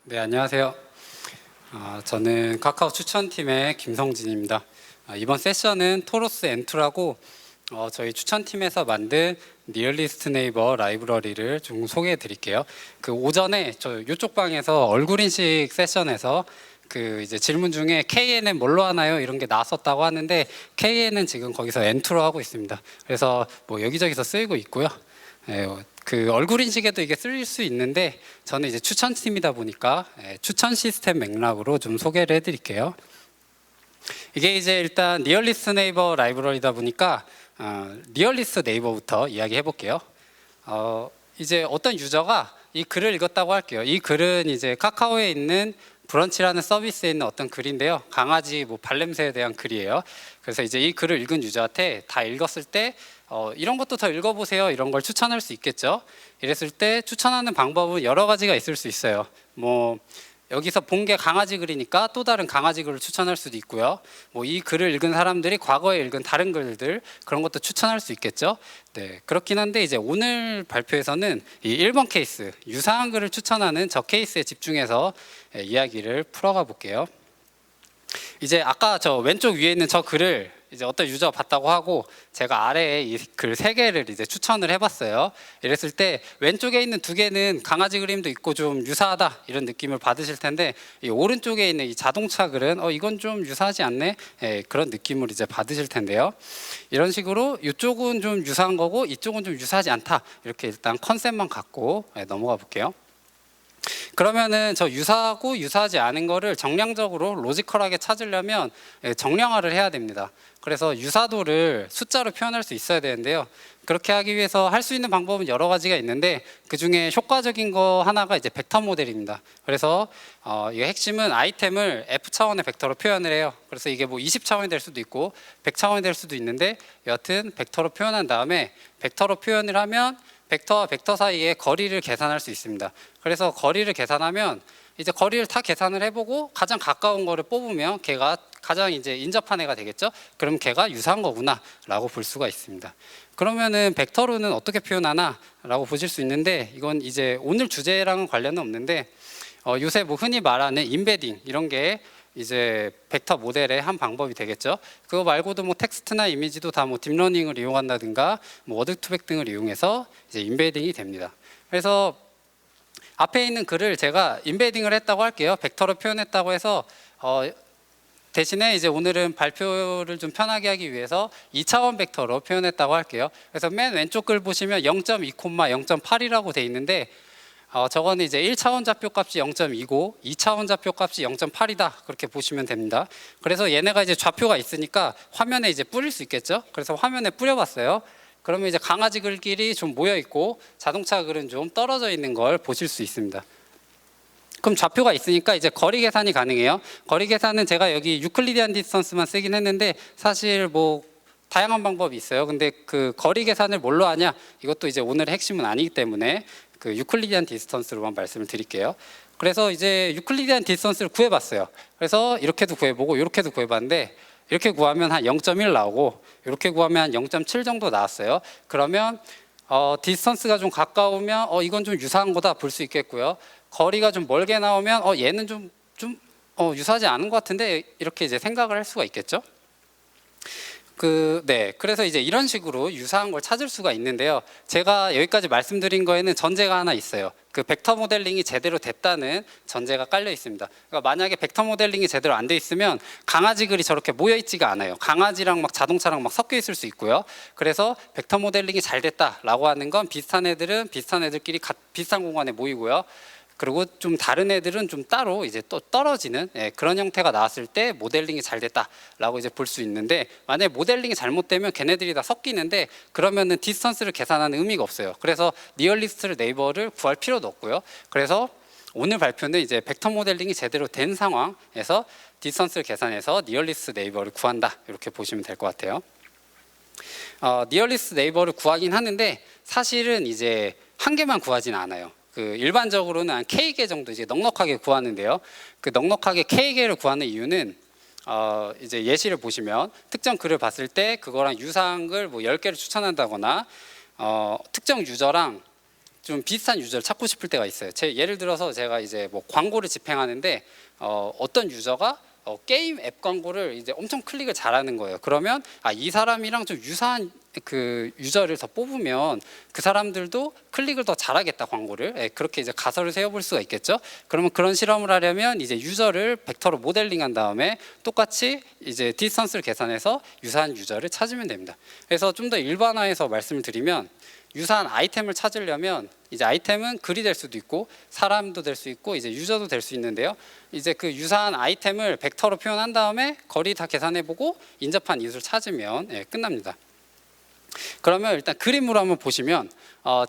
네, 안녕하세요. 저는 카카오 추천팀의 김성진입니다. 이번 세션은 토로스 N2라고 저희 추천팀에서 만든 니얼리스트 네이버 라이브러리를 좀 소개해 드릴게요. 그 오전에 저 이쪽 방에서 얼굴 인식 세션에서 그 이제 질문 중에 KN은 뭘로 하나요? 이런 게 나왔었다고 하는데 KN은 지금 거기서 N2로 하고 있습니다. 그래서 뭐 여기저기서 쓰이고 있고요. 예, 그 얼굴 인식에도 이게 쓰일 수 있는데 저는 이제 추천팀이다 보니까 추천 시스템 맥락으로 좀 소개를 해드릴게요. 이게 이제 일단 리얼리스트 네이버 라이브러리다 보니까 리얼리스트 네이버부터 이야기해 볼게요. 이제 어떤 유저가 이 글을 읽었다고 할게요. 이 글은 이제 카카오에 있는 브런치라는 서비스에 있는 어떤 글인데요. 강아지 뭐 발냄새에 대한 글이에요. 그래서 이제 이 글을 읽은 유저한테 다 읽었을 때 이런 것도 더 읽어보세요. 이런 걸 추천할 수 있겠죠. 이랬을 때 추천하는 방법은 여러 가지가 있을 수 있어요. 뭐 여기서 본 게 강아지 글이니까 또 다른 강아지 글을 추천할 수도 있고요. 뭐 이 글을 읽은 사람들이 과거에 읽은 다른 글들 그런 것도 추천할 수 있겠죠. 네, 그렇긴 한데 이제 오늘 발표에서는 이 1번 케이스 유사한 글을 추천하는 저 케이스에 집중해서 이야기를 풀어가 볼게요. 이제 아까 저 왼쪽 위에 있는 저 글을 이제 어떤 유저가 봤다고 하고 제가 아래에 이 글 3개를 이제 추천을 해봤어요. 이랬을 때 왼쪽에 있는 2개는 강아지 그림도 있고 좀 유사하다 이런 느낌을 받으실 텐데 이 오른쪽에 있는 이 자동차 글은 이건 좀 유사하지 않네 그런 느낌을 이제 받으실 텐데요. 이런 식으로 이쪽은 좀 유사한 거고 이쪽은 좀 유사하지 않다 이렇게 일단 컨셉만 갖고 넘어가 볼게요. 그러면은 저 유사하고 유사하지 않은 거를 정량적으로 로지컬하게 찾으려면 정량화를 해야 됩니다. 그래서 유사도를 숫자로 표현할 수 있어야 되는데요. 그렇게 하기 위해서 할 수 있는 방법은 여러 가지가 있는데 그 중에 효과적인 거 하나가 이제 벡터 모델입니다. 그래서 이 핵심은 아이템을 F 차원의 벡터로 표현을 해요. 그래서 이게 뭐 20차원이 될 수도 있고 100차원이 될 수도 있는데 여하튼 벡터로 표현한 다음에 벡터로 표현을 하면 벡터와 벡터 사이의 거리를 계산할 수 있습니다. 그래서 거리를 계산하면 이제 거리를 다 계산을 해보고 가장 가까운 거를 뽑으면 걔가 가장 이제 인접한 애가 되겠죠. 그럼 걔가 유사한 거구나라고 볼 수가 있습니다. 그러면은 벡터로는 어떻게 표현하나라고 보실 수 있는데 이건 이제 오늘 주제랑은 관련은 없는데 요새 뭐 흔히 말하는 인베딩 이런 게 이제 벡터 모델의 한 방법이 되겠죠. 그거 말고도 뭐 텍스트나 이미지도 다 뭐 딥러닝을 이용한다든가 뭐 워드2벡 등을 이용해서 이제 인베딩이 됩니다. 그래서 앞에 있는 글을 제가 인베딩을 했다고 할게요. 벡터로 표현했다고 해서 대신에 이제 오늘은 발표를 좀 편하게 하기 위해서 2차원 벡터로 표현했다고 할게요. 그래서 맨 왼쪽 글 보시면 0.2, 0.8이라고 돼 있는데 저거는 이제 1차원 좌표 값이 0.2고 2차원 좌표 값이 0.8이다 그렇게 보시면 됩니다. 그래서 얘네가 이제 좌표가 있으니까 화면에 이제 뿌릴 수 있겠죠. 그래서 화면에 뿌려봤어요. 그러면 이제 강아지 글끼리 좀 모여 있고 자동차 글은 좀 떨어져 있는 걸 보실 수 있습니다. 그럼 좌표가 있으니까 이제 거리 계산이 가능해요. 거리 계산은 제가 여기 유클리디안 디스턴스만 쓰긴 했는데 사실 뭐 다양한 방법이 있어요. 근데 그 거리 계산을 뭘로 하냐 이것도 이제 오늘의 핵심은 아니기 때문에 그 유클리디안 디스턴스로만 말씀을 드릴게요. 그래서 이제 유클리디안 디스턴스를 구해봤어요. 그래서 이렇게도 구해보고 이렇게도 구해봤는데 이렇게 구하면 한 0.1 나오고 이렇게 구하면 한 0.7 정도 나왔어요. 그러면 디스턴스가 좀 가까우면 이건 좀 유사한 거다 볼 수 있겠고요. 거리가 좀 멀게 나오면 얘는 좀 유사하지 않은 것 같은데 이렇게 이제 생각을 할 수가 있겠죠. 그래서 이제 이런 식으로 유사한 걸 찾을 수가 있는데요. 제가 여기까지 말씀드린 거에는 전제가 하나 있어요. 그 벡터 모델링이 제대로 됐다는 전제가 깔려 있습니다. 그러니까 만약에 벡터 모델링이 제대로 안 돼 있으면 강아지 글이 저렇게 모여 있지가 않아요. 강아지랑 막 자동차랑 막 섞여 있을 수 있고요. 그래서 벡터 모델링이 잘 됐다라고 하는 건 비슷한 애들은 비슷한 애들끼리 비슷한 공간에 모이고요. 그리고 좀 다른 애들은 좀 따로 이제 또 떨어지는 그런 형태가 나왔을 때 모델링이 잘 됐다라고 이제 볼 수 있는데 만약에 모델링이 잘못되면 걔네들이 다 섞이는데 그러면은 디스턴스를 계산하는 의미가 없어요. 그래서 리얼리스트 네이버를 구할 필요도 없고요. 그래서 오늘 발표는 이제 벡터 모델링이 제대로 된 상황에서 디스턴스를 계산해서 리얼리스트 네이버를 구한다 이렇게 보시면 될 것 같아요. 리얼리스트 네이버를 구하긴 하는데 사실은 이제 한 개만 구하진 않아요. 그 일반적으로는 한 K개 정도 이제 넉넉하게 구하는데요. 그 넉넉하게 K개를 구하는 이유는 이제 예시를 보시면 특정 글을 봤을 때 그거랑 유사한 글 뭐 10개를 추천한다거나 특정 유저랑 좀 비슷한 유저를 찾고 싶을 때가 있어요. 예를 들어서 제가 이제 뭐 광고를 집행하는데 어떤 유저가 게임 앱 광고를 이제 엄청 클릭을 잘하는 거예요. 그러면 이 사람이랑 좀 유사한 그 유저를 더 뽑으면 그 사람들도 클릭을 더 잘하겠다, 광고를. 예, 그렇게 이제 가설을 세워볼 수가 있겠죠. 그러면 그런 실험을 하려면 이제 유저를 벡터로 모델링한 다음에 똑같이 이제 디스턴스를 계산해서 유사한 유저를 찾으면 됩니다. 그래서 좀 더 일반화해서 말씀을 드리면, 유사한 아이템을 찾으려면 이제 아이템은 글이 될 수도 있고 사람도 될 수 있고 이제 유저도 될 수 있는데요. 이제 그 유사한 아이템을 벡터로 표현한 다음에 거리 다 계산해보고 인접한 이웃을 찾으면 끝납니다. 그러면 일단 그림으로 한번 보시면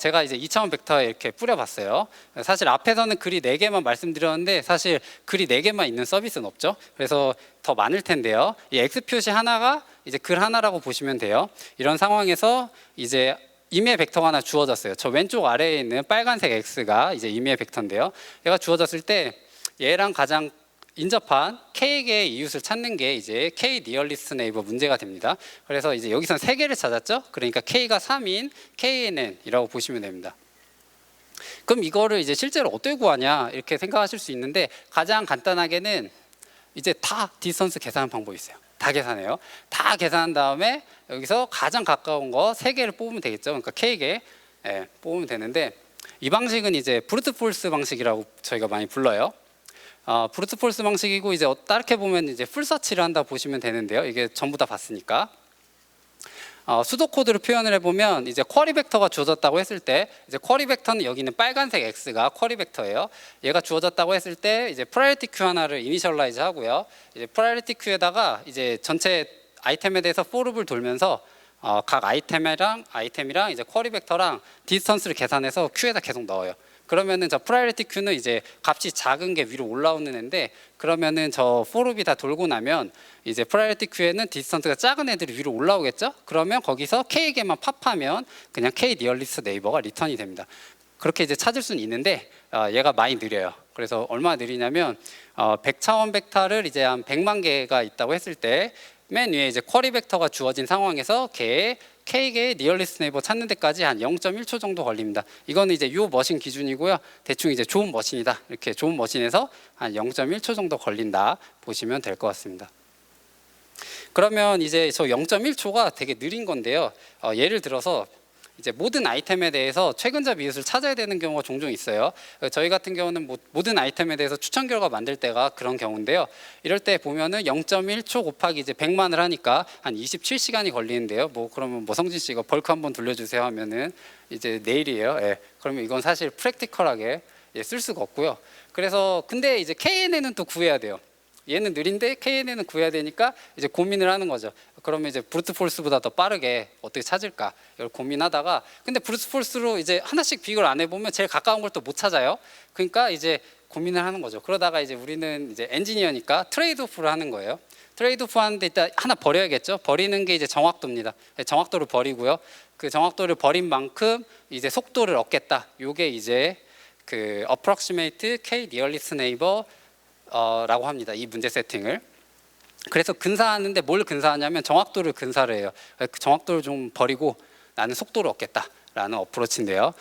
제가 이제 2차원 벡터에 이렇게 뿌려봤어요. 사실 앞에서는 글이 4개만 말씀드렸는데 사실 글이 4개만 있는 서비스는 없죠. 그래서 더 많을 텐데요. 이 X 표시 하나가 이제 글 하나라고 보시면 돼요. 이런 상황에서 이제 임의의 벡터가 하나 주어졌어요. 저 왼쪽 아래에 있는 빨간색 X가 이제 임의의 벡터인데요. 얘가 주어졌을 때 얘랑 가장 인접한 K개의 이웃을 찾는 게 이제 K 니얼리스트 네이버 문제가 됩니다. 그래서 이제 여기선 3개를 찾았죠. 그러니까 K가 3인 KNN이라고 보시면 됩니다. 그럼 이거를 이제 실제로 어떻게 구하냐 이렇게 생각하실 수 있는데, 가장 간단하게는 이제 다 디스턴스 계산하는 방법이 있어요. 다 계산해요. 다 계산한 다음에 여기서 가장 가까운 거 3개를 뽑으면 되겠죠. 그러니까 K개 뽑으면 되는데, 이 방식은 이제 브루트 폴스 방식이라고 저희가 많이 불러요. 브루트 폴스 방식이고 이제 다르게 보면 이제 풀서치를 한다 보시면 되는데요. 이게 전부 다 봤으니까. 수도 코드를 표현을 해보면 이제 쿼리 벡터가 주어졌다고 했을 때, 이제 쿼리 벡터는 여기 있는 빨간색 X가 쿼리 벡터예요. 얘가 주어졌다고 했을 때 이제 프라이어리티 큐 하나를 이니셜라이즈 하고요. 이제 프라이어리티 큐에다가 이제 전체 아이템에 대해서 포룹을 돌면서 각 아이템이랑 이제 쿼리 벡터랑 디스턴스를 계산해서 큐에다 계속 넣어요. 그러면은 저 프라이어리티 큐는 이제 값이 작은 게 위로 올라오는 애인데, 그러면은 저 포룹이 다 돌고 나면 이제 프라이어리티 큐에는 디스턴스가 작은 애들이 위로 올라오겠죠. 그러면 거기서 K에게만 팝하면 그냥 K 니얼리스트 네이버가 리턴이 됩니다. 그렇게 이제 찾을 수는 있는데 얘가 많이 느려요. 그래서 얼마나 느리냐면 100차원 벡터를 이제 한 100만 개가 있다고 했을 때 맨 위에 이제 쿼리 벡터가 주어진 상황에서 K개의 니얼리스트 네이버 찾는 데까지 한 0.1초 정도 걸립니다. 이거는 이제 요 머신 기준이고요. 대충 이제 좋은 머신이다, 이렇게 좋은 머신에서 한 0.1초 정도 걸린다 보시면 될 것 같습니다. 그러면 이제 저 0.1초가 되게 느린 건데요. 예를 들어서 이제 모든 아이템에 대해서 최근접 이웃을 찾아야 되는 경우가 종종 있어요. 저희 같은 경우는 모든 아이템에 대해서 추천 결과 만들 때가 그런 경우인데요. 이럴 때 보면은 0.1초 곱하기 이제 100만을 하니까 한 27시간이 걸리는데요. 그러면 성진 씨 이거 벌크 한번 돌려주세요 하면은 이제 내일이에요. 그러면 이건 사실 프랙티컬하게 쓸 수가 없고요. 그래서 근데 이제 KNN은 또 구해야 돼요. 얘는 느린데 KNN은 구해야 되니까 이제 고민을 하는 거죠. 그러면 이제 브루트 폴스보다 더 빠르게 어떻게 찾을까 이걸 고민하다가, 근데 브루트 폴스로 이제 하나씩 비교를 안 해보면 제일 가까운 걸 또 못 찾아요. 그러니까 이제 고민을 하는 거죠. 그러다가 이제 우리는 이제 엔지니어니까 트레이드 오프를 하는 거예요. 트레이드 오프 하는데 일단 하나 버려야겠죠. 버리는 게 이제 정확도입니다. 정확도를 버리고요. 그 정확도를 버린 만큼 이제 속도를 얻겠다. 요게 이제 그 approximate K nearest neighbor 라고 합니다. 이 문제 세팅을. 그래서 근사하는데 뭘 근사하냐면 정확도를 근사를 해요. 정확도를 좀 버리고 나는 속도를 얻겠다라는 어프로치인데요.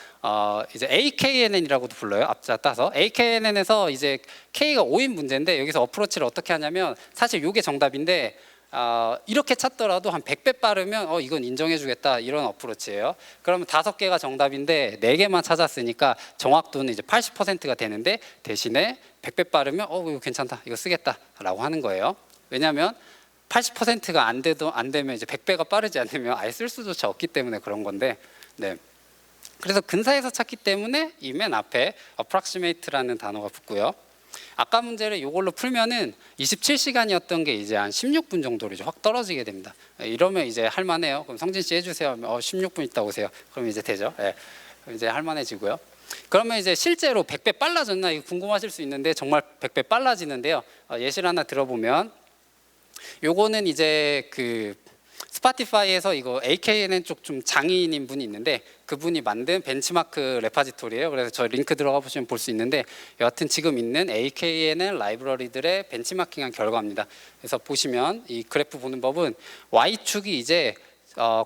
이제 AKNN이라고도 불러요. 앞자 따서 AKNN에서 이제 K가 5인 문제인데, 여기서 어프로치를 어떻게 하냐면 사실 이게 정답인데 이렇게 찾더라도 한 100배 빠르면 이건 인정해주겠다, 이런 어프로치예요. 그러면 5개가 정답인데 4개만 찾았으니까 정확도는 이제 80%가 되는데, 대신에 100배 빠르면 이거 괜찮다, 이거 쓰겠다라고 하는 거예요. 왜냐하면 80%가 안 되면 이제 100배가 빠르지 않으면 아예 쓸 수조차 없기 때문에 그런 건데, 그래서 근사해서 찾기 때문에 이 맨 앞에 approximate라는 단어가 붙고요. 아까 문제를 이걸로 풀면은 27시간이었던 게 이제 한 16분 정도로 이제 확 떨어지게 됩니다. 이러면 이제 할만해요. 그럼 성진 씨 해주세요 하면 16분 있다 오세요. 그럼 이제 되죠. 이제 할만해지고요. 그러면 이제 실제로 100배 빨라졌나 이거 궁금하실 수 있는데, 정말 100배 빨라지는데요. 예시를 하나 들어보면, 요거는 이제 그 스파티파이에서 이거 AKNN 쪽 좀 장인인 분이 있는데 그분이 만든 벤치마크 레파지토리예요. 그래서 저 링크 들어가 보시면 볼 수 있는데, 여하튼 지금 있는 AKNN 라이브러리들의 벤치마킹한 결과입니다. 그래서 보시면 이 그래프 보는 법은 Y축이 이제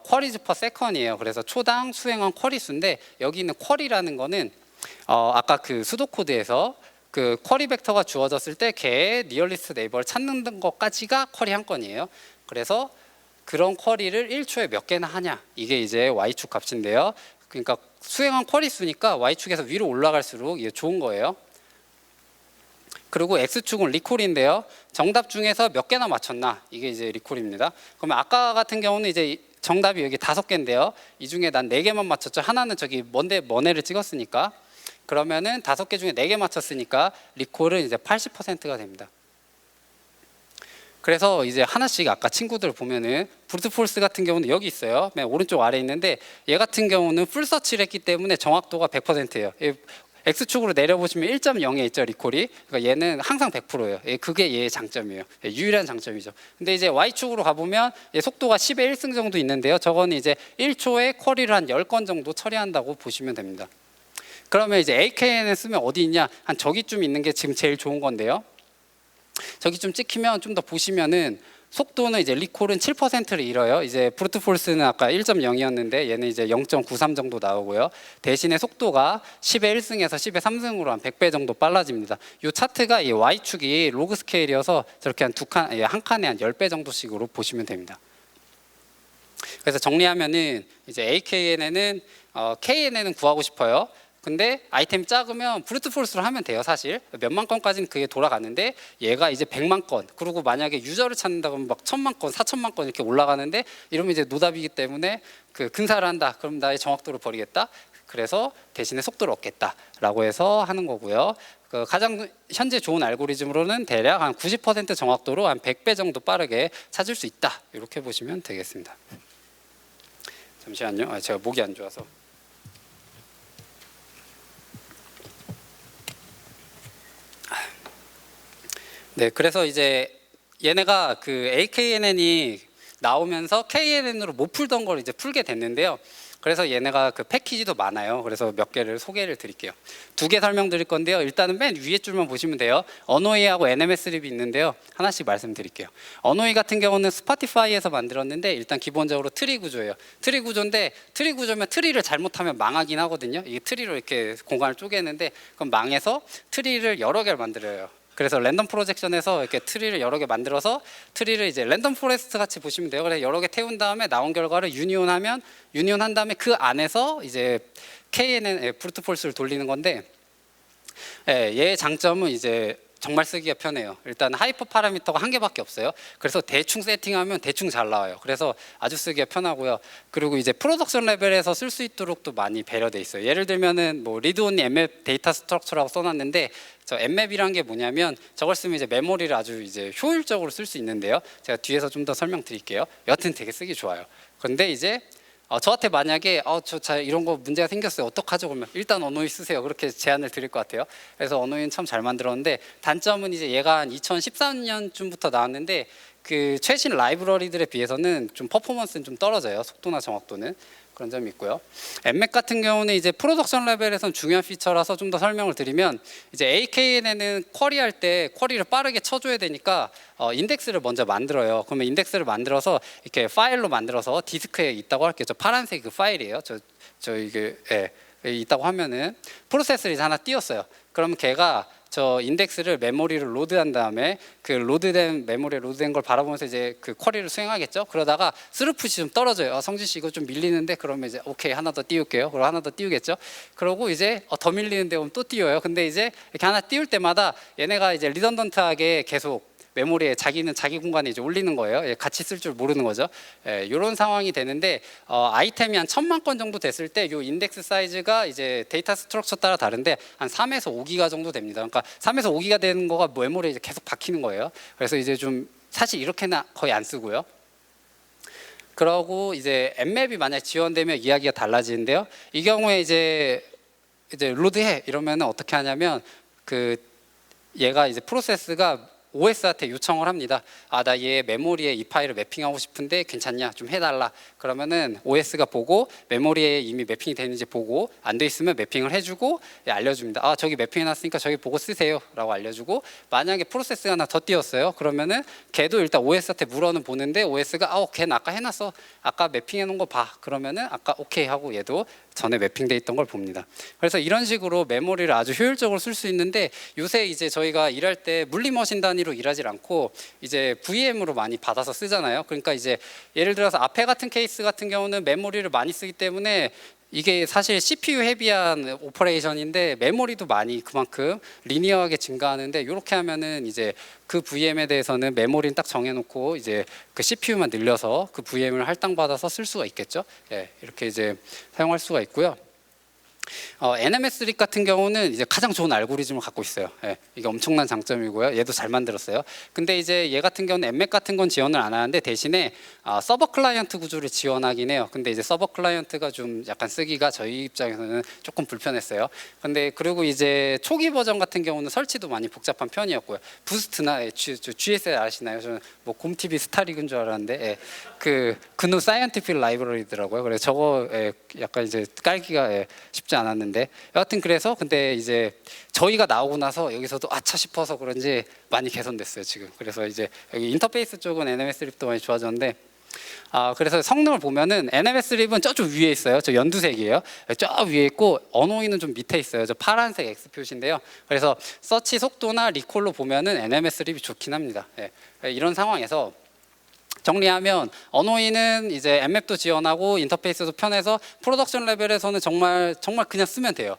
쿼리즈 퍼 세컨이에요. 그래서 초당 수행한 쿼리 수인데 여기 있는 쿼리라는 거는 아까 그 수도 코드에서 그 쿼리 벡터가 주어졌을 때 걔의 니어리스트 네이버를 찾는 것까지가 쿼리 한 건이에요. 그래서 그런 쿼리를 1초에 몇 개나 하냐, 이게 이제 y축 값인데요. 그러니까 수행한 쿼리 수니까 y축에서 위로 올라갈수록 이게 좋은 거예요. 그리고 x축은 리콜인데요. 정답 중에서 몇 개나 맞췄나, 이게 이제 리콜입니다. 그러면 아까 같은 경우는 이제 정답이 여기 5개인데요. 이 중에 난 4개만 맞췄죠. 하나는 저기 먼데를 찍었으니까. 그러면은 5개 중에 4개 맞췄으니까 리콜은 이제 80%가 됩니다. 그래서 이제 하나씩 아까 친구들 보면은 브루트 폴스 같은 경우는 여기 있어요. 맨 오른쪽 아래에 있는데 얘 같은 경우는 풀 서치를 했기 때문에 정확도가 100%예요. X축으로 내려보시면 1.0에 있죠, 리콜이. 그러니까 얘는 항상 100%예요. 그게 얘의 장점이에요. 유일한 장점이죠. 근데 이제 Y축으로 가보면 얘 속도가 10의 1승 정도 있는데요. 저거는 이제 1초에 쿼리를 한 10건 정도 처리한다고 보시면 됩니다. 그러면 이제 AKN을 쓰면 어디 있냐? 한 저기쯤 있는 게 지금 제일 좋은 건데요. 저기 좀 찍히면 좀 더 보시면은 속도는 이제 리콜은 7%를 잃어요. 이제 브루트 폴스는 아까 1.0이었는데 얘는 이제 0.93 정도 나오고요. 대신에 속도가 10의 1승에서 10의 3승으로 한 100배 정도 빨라집니다. 이 차트가 이 Y축이 로그 스케일이어서 저렇게 한 칸에 한 10배 정도씩으로 보시면 됩니다. 그래서 정리하면은 이제 AKN에는 KN에는 구하고 싶어요. 근데 아이템이 작으면 브루트 폴스로 하면 돼요. 사실 몇만 건까지는 그게 돌아가는데 얘가 이제 100만 건, 그리고 만약에 유저를 찾는다 그러면 막 1000만 건, 4000만 건 이렇게 올라가는데 이러면 이제 노답이기 때문에 그 근사를 한다. 그럼 나의 정확도를 버리겠다. 그래서 대신에 속도를 얻겠다라고 해서 하는 거고요. 그 가장 현재 좋은 알고리즘으로는 대략 한 90% 정확도로 한 100배 정도 빠르게 찾을 수 있다. 이렇게 보시면 되겠습니다. 잠시만요. 제가 목이 안 좋아서. 네, 그래서 이제 얘네가 그 AKNN이 나오면서 KNN으로 못 풀던 걸 이제 풀게 됐는데요. 그래서 얘네가 그 패키지도 많아요. 그래서 몇 개를 소개를 드릴게요. 2개 설명드릴 건데요. 일단은 맨 위에 줄만 보시면 돼요. 언웨이하고 NMS 립이 있는데요. 하나씩 말씀드릴게요. 언웨이 같은 경우는 스포티파이에서 만들었는데 일단 기본적으로 트리 구조예요. 트리 구조인데 트리 구조면 트리를 잘못하면 망하긴 하거든요. 이게 트리로 이렇게 공간을 쪼개는데 그럼 망해서 트리를 여러 개를 만들어요. 그래서 랜덤 프로젝션에서 이렇게 트리를 여러 개 만들어서 트리를 이제 랜덤 포레스트 같이 보시면 돼요. 그래서 여러 개 태운 다음에 나온 결과를 유니온한 다음에 그 안에서 이제 KNN 브루트 폴스를 돌리는 건데, 얘의 장점은 이제 정말 쓰기가 편해요. 일단 하이퍼 파라미터가 한 개밖에 없어요. 그래서 대충 세팅하면 대충 잘 나와요. 그래서 아주 쓰기가 편하고요. 그리고 이제 프로덕션 레벨에서 쓸 수 있도록 또 많이 배려돼 있어요. 예를 들면은 뭐 리드 온리 엠맵 데이터 스트럭처라고 써놨는데, 저 엠맵이란 게 뭐냐면 저걸 쓰면 이제 메모리를 아주 이제 효율적으로 쓸 수 있는데요. 제가 뒤에서 좀 더 설명드릴게요. 여하튼 되게 쓰기 좋아요. 그런데 이제 저한테 만약에 이런 거 문제가 생겼어요. 어떡하죠? 그러면 일단 언웨이 쓰세요. 그렇게 제안을 드릴 것 같아요. 그래서 언웨이는 참 잘 만들었는데 단점은 이제 얘가 한 2013년쯤부터 나왔는데 그 최신 라이브러리들에 비해서는 좀 퍼포먼스는 좀 떨어져요. 속도나 정확도는. 그런 점이 있고요. 엠맥 같은 경우는 이제 프로덕션 레벨에서는 중요한 피처라서 좀 더 설명을 드리면, 이제 AKN에는 쿼리할 때 쿼리를 빠르게 쳐줘야 되니까 인덱스를 먼저 만들어요. 그러면 인덱스를 만들어서 이렇게 파일로 만들어서 디스크에 있다고 할게요. 저 파란색 그 파일이에요. 저 이게 있다고 하면은 프로세스를 이제 하나 띄웠어요. 그러면 걔가 저 인덱스를 메모리를 로드한 다음에 그 로드된 메모리에 로드된 걸 바라보면서 이제 그 쿼리를 수행하겠죠. 그러다가 스루풋이 좀 떨어져요. 성진 씨 이거 좀 밀리는데, 그러면 이제 오케이 하나 더 띄울게요. 그리고 하나 더 띄우겠죠. 그러고 이제 더 밀리는데 그럼 또 띄워요. 근데 이제 이렇게 하나 띄울 때마다 얘네가 이제 리던던트하게 계속 메모리에 자기는 자기 공간에 이제 올리는 거예요. 같이 쓸 줄 모르는 거죠. 이런 상황이 되는데 아이템이 한 1000만 건 정도 됐을 때 이 인덱스 사이즈가 이제 데이터 스트럭처 따라 다른데 한 3에서 5기가 정도 됩니다. 그러니까 3에서 5기가 되는 거가 메모리에 이제 계속 박히는 거예요. 그래서 이제 좀 사실 이렇게는 거의 안 쓰고요. 그러고 이제 엠맵이 만약 지원되면 이야기가 달라지는데요. 이 경우에 이제 로드해 이러면 어떻게 하냐면 그 얘가 이제 프로세스가 OS한테 요청을 합니다. 나 얘 메모리에 이 파일을 매핑하고 싶은데 괜찮냐? 좀 해달라. 그러면은 OS가 보고 메모리에 이미 매핑이 되는지 보고 안 돼 있으면 매핑을 해주고 알려줍니다. 저기 매핑해놨으니까 저기 보고 쓰세요 라고 알려주고, 만약에 프로세스가 하나 더 띄었어요. 그러면은 걔도 일단 OS한테 물어는 보는데 OS가 걔는 아까 해놨어. 아까 매핑해놓은 거 봐. 그러면은 아까 오케이 하고 얘도 전에 매핑돼 있던 걸 봅니다. 그래서 이런 식으로 메모리를 아주 효율적으로 쓸 수 있는데, 요새 이제 저희가 일할 때 물리머신 단위로 일하지 않고 이제 VM으로 많이 받아서 쓰잖아요. 그러니까 이제 예를 들어서 앞에 같은 케이스 같은 경우는 메모리를 많이 쓰기 때문에 이게 사실 CPU 헤비한 오퍼레이션인데 메모리도 많이 그만큼 리니어하게 증가하는데, 이렇게 하면은 이제 그 VM에 대해서는 메모리는 딱 정해놓고 이제 그 CPU만 늘려서 그 VM을 할당받아서 쓸 수가 있겠죠. 이렇게 이제 사용할 수가 있고요. NMS 립 같은 경우는 이제 가장 좋은 알고리즘을 갖고 있어요. 이게 엄청난 장점이고요. 얘도 잘 만들었어요. 근데 이제 얘 같은 경우는 엠맥 같은 건 지원을 안 하는데 대신에 서버 클라이언트 구조를 지원하긴 해요. 근데 이제 서버 클라이언트가 좀 약간 쓰기가 저희 입장에서는 조금 불편했어요. 근데 그리고 이제 초기 버전 같은 경우는 설치도 많이 복잡한 편이었고요. 부스트나 GSL 아시나요? 저는 뭐 곰TV 스타리그인 줄 알았는데 그 GNU 사이언티픽 라이브러리더라고요. 그래서 저거 약간 이제 깔기가 쉽지 않았는데, 여하튼 그래서 근데 이제 저희가 나오고 나서 여기서도 아차 싶어서 그런지 많이 개선됐어요 지금. 그래서 이제 여기 인터페이스 쪽은 NMS 립도 많이 좋아졌는데, 그래서 성능을 보면은 NMS 립은 저쪽 위에 있어요. 저 연두색이에요. 저 위에 있고 언어인은 좀 밑에 있어요. 저 파란색 X 표시인데요. 그래서 서치 속도나 리콜로 보면은 NMS 립이 좋긴 합니다. 이런 상황에서 정리하면 언어인은 이제 엠맵도 지원하고 인터페이스도 편해서 프로덕션 레벨에서는 정말 그냥 쓰면 돼요.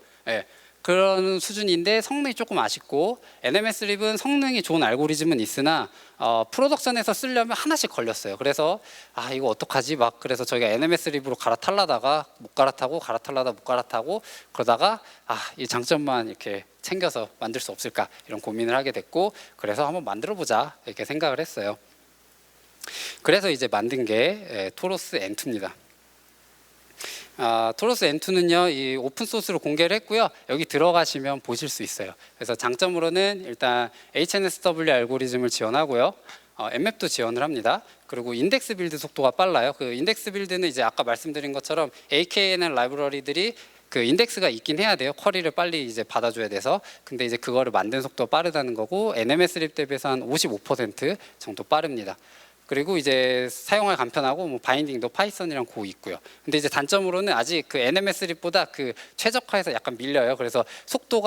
그런 수준인데 성능이 조금 아쉽고, NMS 립은 성능이 좋은 알고리즘은 있으나 프로덕션에서 쓰려면 하나씩 걸렸어요. 그래서 이거 어떡하지? 막 그래서 저희가 NMS 립으로 갈아타려다가 못 갈아타고 갈아타려다 못 갈아타고 그러다가 이 장점만 이렇게 챙겨서 만들 수 없을까 이런 고민을 하게 됐고, 그래서 한번 만들어 보자 이렇게 생각을 했어요. 그래서 이제 만든 게 토로스 N2입니다. 토로스 N2는요, 이 오픈 소스로 공개를 했고요. 여기 들어가시면 보실 수 있어요. 그래서 장점으로는 일단 HNSW 알고리즘을 지원하고요. 엠맵도 지원을 합니다. 그리고 인덱스 빌드 속도가 빨라요. 그 인덱스 빌드는 이제 아까 말씀드린 것처럼 AKNN 라이브러리들이 그 인덱스가 있긴 해야 돼요. 쿼리를 빨리 이제 받아줘야 돼서. 근데 이제 그거를 만드는 속도가 빠르다는 거고, NMS 립 대비해서 한 55% 정도 빠릅니다. 그리고 이제 사용할 간편하고 뭐 바인딩도 파이썬이랑 고 있고요. 근데 이제 단점으로는 아직 그 NMS 립보다 그 최적화에서 약간 밀려요. 그래서 속도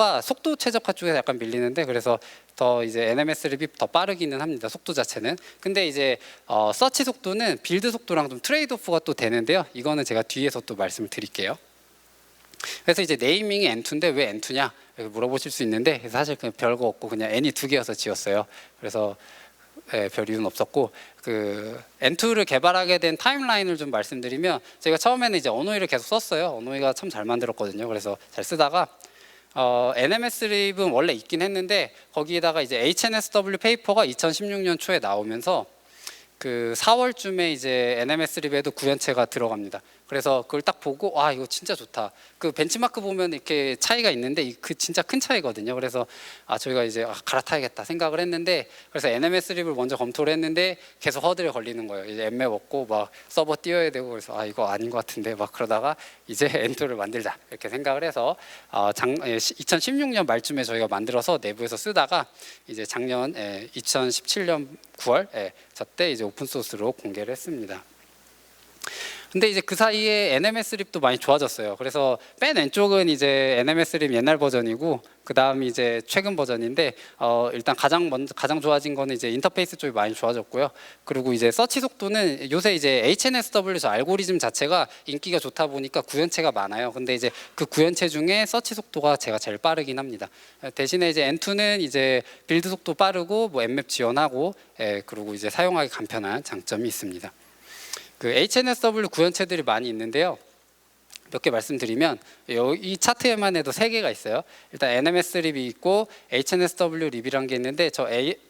최적화 쪽에서 약간 밀리는데, 그래서 더 이제 NMS 립이 더 빠르기는 합니다. 속도 자체는. 근데 이제 서치 속도는 빌드 속도랑 좀 트레이드오프가 또 되는데요. 이거는 제가 뒤에서 또 말씀을 드릴게요. 그래서 이제 네이밍이 N2인데 왜 N2냐 물어보실 수 있는데, 사실 그냥 별거 없고 그냥 N이 2개여서 지었어요. 그래서 별 이유는 없었고, 그 N2를 개발하게 된 타임라인을 좀 말씀드리면, 제가 처음에는 이제 언어이를 계속 썼어요. 언어이가 참 잘 만들었거든요. 그래서 잘 쓰다가 NMS 립은 원래 있긴 했는데 거기에다가 이제 HNSW 페이퍼가 2016년 초에 나오면서 그 4월쯤에 이제 NMS 립에도 구현체가 들어갑니다. 그래서 그걸 딱 보고 이거 진짜 좋다. 그 벤치마크 보면 이렇게 차이가 있는데 그 진짜 큰 차이거든요. 그래서 저희가 이제 갈아타야겠다 생각을 했는데, 그래서 NMS 립을 먼저 검토를 했는데 계속 허들에 걸리는 거예요. 이제 엠맵 없고 막 서버 띄워야 되고, 그래서 이거 아닌 것 같은데 막 그러다가 이제 N2를 만들자 이렇게 생각을 해서 2016년 말쯤에 저희가 만들어서 내부에서 쓰다가 이제 작년 2017년 9월 저때 이제 오픈 소스로 공개를 했습니다. 근데 이제 그 사이에 NMS 립도 많이 좋아졌어요. 그래서 맨 왼쪽은 이제 NMS 립 옛날 버전이고, 그 다음이 이제 최근 버전인데, 일단 가장 좋아진 거는 이제 인터페이스 쪽이 많이 좋아졌고요. 그리고 이제 서치 속도는 요새 이제 HNSW 알고리즘 자체가 인기가 좋다 보니까 구현체가 많아요. 근데 이제 그 구현체 중에 서치 속도가 제가 제일 빠르긴 합니다. 대신에 이제 N2는 이제 빌드 속도 빠르고 뭐 엠맵 지원하고, 그리고 이제 사용하기 간편한 장점이 있습니다. 그 HNSW 구현체들이 많이 있는데요. 몇 개 말씀드리면, 이 차트에만 해도 3개가 있어요. 일단 NMS 립이 있고 HNSW 립이란 게 있는데, 저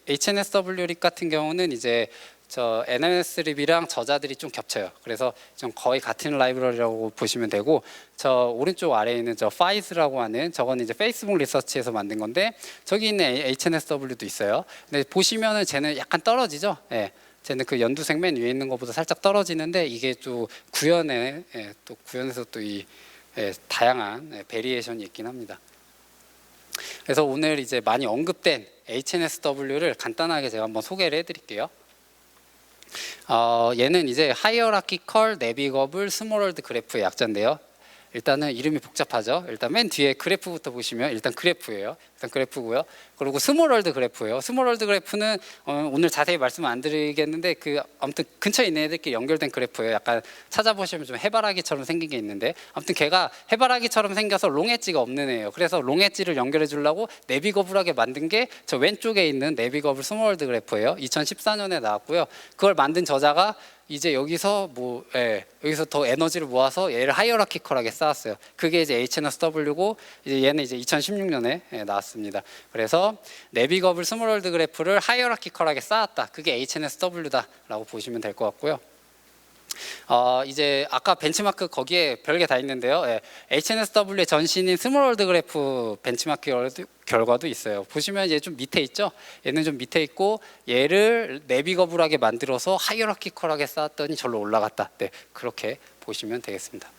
HNSW 립 같은 경우는 이제 저 NMSLib이랑 저자들이 좀 겹쳐요. 그래서 좀 거의 같은 라이브러리라고 보시면 되고, 저 오른쪽 아래에 있는 저 파이즈라고 하는 저건 이제 페이스북 리서치에서 만든 건데, 저기 있는 HNSW도 있어요. 근데 보시면은 쟤는 약간 떨어지죠. 예. 쟤는 그 연두색 맨 위에 있는 것보다 살짝 떨어지는데, 이게 또 구현에 또 구현에서 또 이 다양한 베리에이션이 있긴 합니다. 그래서 오늘 이제 많이 언급된 HNSW를 간단하게 제가 한번 소개를 해드릴게요. 얘는 이제 하이어라키컬 내비거블 스몰월드 그래프의 약자인데요. 일단은 이름이 복잡하죠. 일단 맨 뒤에 그래프부터 보시면 일단 그래프예요. 일단 그래프고요. 그리고 스몰월드 그래프예요. 스몰월드 그래프는 오늘 자세히 말씀 안 드리겠는데 그 아무튼 근처에 있는 애들끼리 연결된 그래프예요. 약간 찾아보시면 좀 해바라기처럼 생긴 게 있는데, 아무튼 걔가 해바라기처럼 생겨서 롱 엣지가 없는 애예요. 그래서 롱 엣지를 연결해 주려고 내비거블하게 만든 게 저 왼쪽에 있는 내비거블 스몰월드 그래프예요. 2014년에 나왔고요. 그걸 만든 저자가 이제 여기서 여기서 더 에너지를 모아서 얘를 하이어라키컬하게 쌓았어요. 그게 이제 HNSW고, 이제 얘는 이제 2016년에 나왔습니다. 그래서 내비거블 스몰월드 그래프를 하이어라키컬하게 쌓았다. 그게 HNSW다라고 보시면 될 것 같고요. 이제 아까 벤치마크 거기에 별게 다 있는데요. HNSW의 전신인 스몰월드 그래프 벤치마크 결과도 있어요. 보시면 얘 좀 밑에 있죠. 얘는 좀 밑에 있고, 얘를 내비거블하게 만들어서 하이어라키컬하게 쌓았더니 절로 올라갔다. 네, 그렇게 보시면 되겠습니다.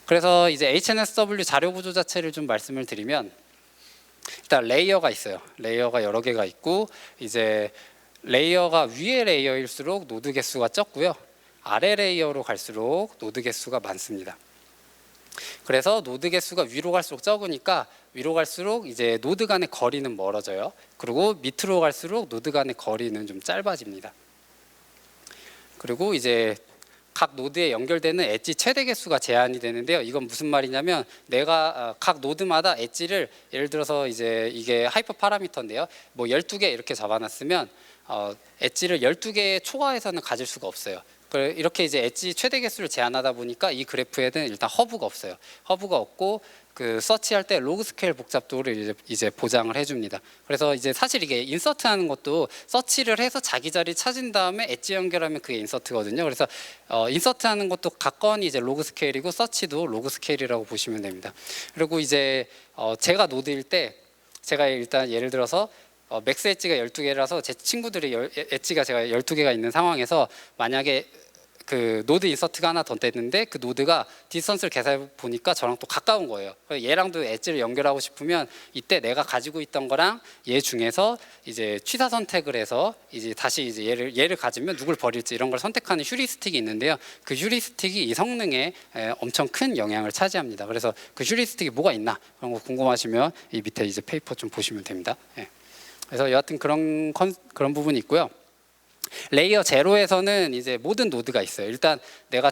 그래서 이제 HNSW 자료 구조 자체를 좀 말씀을 드리면, 일단 레이어가 있어요. 레이어가 여러 개가 있고, 이제 레이어가 위에 레이어일수록 노드 개수가 적고요. 아래 레이어로 갈수록 노드 개수가 많습니다. 그래서 노드 개수가 위로 갈수록 적으니까 위로 갈수록 이제 노드 간의 거리는 멀어져요. 그리고 밑으로 갈수록 노드 간의 거리는 좀 짧아집니다. 그리고 이제 각 노드에 연결되는 엣지 최대 개수가 제한이 되는데요. 이건 무슨 말이냐면, 내가 각 노드마다 엣지를 예를 들어서 이제 이게 하이퍼 파라미터인데요. 뭐 12개 이렇게 잡아놨으면 엣지를 12개 초과해서는 가질 수가 없어요. 이렇게 이제 엣지 최대 개수를 제한하다 보니까 이 그래프에는 일단 허브가 없어요. 허브가 없고, 그 서치할 때 로그 스케일 복잡도를 이제 보장을 해줍니다. 그래서 이제 사실 이게 인서트하는 것도 서치를 해서 자기 자리 찾은 다음에 엣지 연결하면 그게 인서트거든요. 그래서 인서트하는 것도 각건이 이제 로그 스케일이고, 서치도 로그 스케일이라고 보시면 됩니다. 그리고 이제 제가 노드일 때, 제가 일단 예를 들어서 맥스 엣지가 12개라서 제 친구들이 엣지가 제가 12개가 있는 상황에서, 만약에 그 노드 인서트가 하나 더 됐는데 그 노드가 디스턴스를 계산해 보니까 저랑 또 가까운 거예요. 얘랑도 엣지를 연결하고 싶으면 이때 내가 가지고 있던 거랑 얘 중에서 이제 취사 선택을 해서 이제 다시 이제 얘를 가지면 누굴 버릴지 이런 걸 선택하는 휴리스틱이 있는데요. 그 휴리스틱이 이 성능에 엄청 큰 영향을 차지합니다. 그래서 그 휴리스틱이 뭐가 있나 그런 거 궁금하시면 이 밑에 이제 페이퍼 좀 보시면 됩니다. 그래서 여하튼 그런 부분이 있고요. 레이어 제로에서는 이제 모든 노드가 있어요. 일단 내가